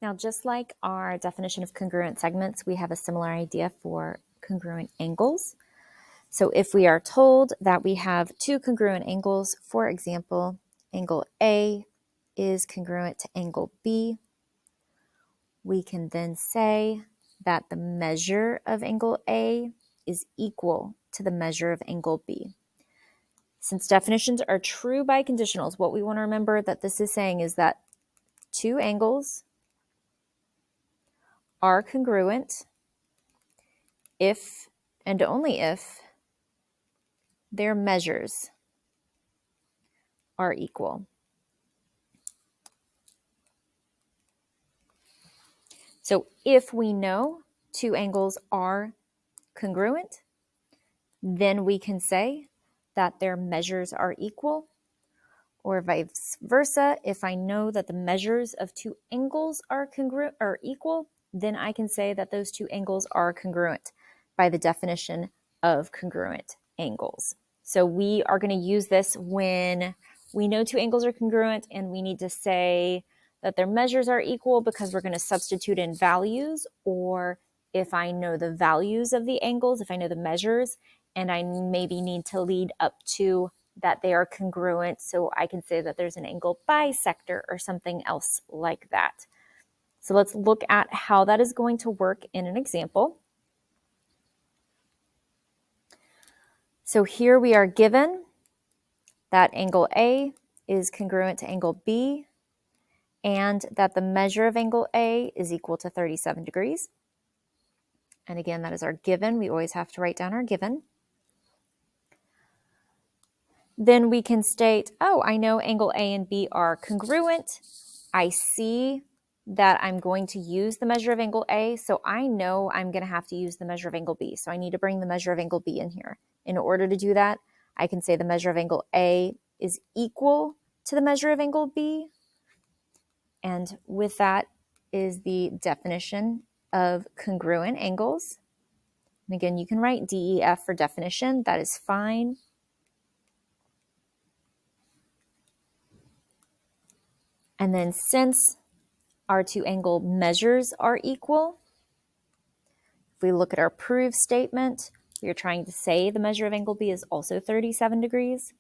Now, just like our definition of congruent segments, we have a similar idea for congruent angles. So if we are told that we have two congruent angles, for example, angle A is congruent to angle B, we can then say that the measure of angle A is equal to the measure of angle B. Since definitions are true biconditionals, what we want to remember that this is saying is that two angles are congruent if and only if their measures are equal. So if we know two angles are congruent, then we can say that their measures are equal, or vice versa. If I know that the measures of two angles are equal, then I can say that those two angles are congruent by the definition of congruent angles. So we are going to use this when we know two angles are congruent and we need to say that their measures are equal because we're going to substitute in values, or if I know the values of the angles, if I know the measures, and I maybe need to lead up to that they are congruent, so I can say that there's an angle bisector or something else like that. So let's look at how that is going to work in an example. So here we are given that angle A is congruent to angle B, and that the measure of angle A is equal to 37 degrees. And again, that is our given. We always have to write down our given. Then we can state, oh, I know angle A and B are congruent. I see that I'm going to use the measure of angle A, so I know I'm going to have to use the measure of angle B. So I need to bring the measure of angle B in here. In order to do that, I can say the measure of angle A is equal to the measure of angle B. And with that is the definition of congruent angles. And again, you can write DEF for definition. That is fine. And then since our two angle measures are equal, if we look at our proof statement, we are trying to say the measure of angle B is also 37 degrees.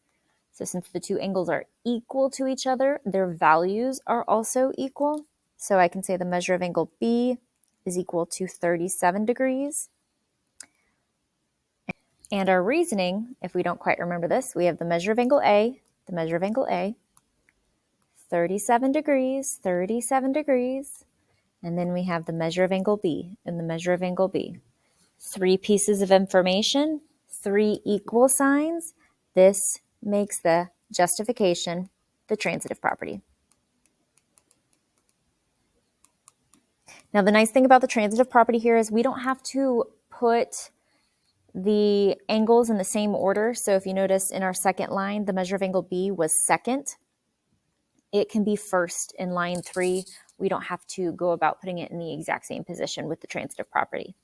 So since the two angles are equal to each other, their values are also equal. So I can say the measure of angle B is equal to 37 degrees. And our reasoning, if we don't quite remember this, we have the measure of angle A, 37 degrees, and then we have the measure of angle B and the measure of angle B. 3 pieces of information, 3 equal signs. This makes the justification the transitive property. Now, the nice thing about the transitive property here is we don't have to put the angles in the same order. So if you notice in our second line, the measure of angle B was second. It can be first in line 3. We don't have to go about putting it in the exact same position with the transitive property.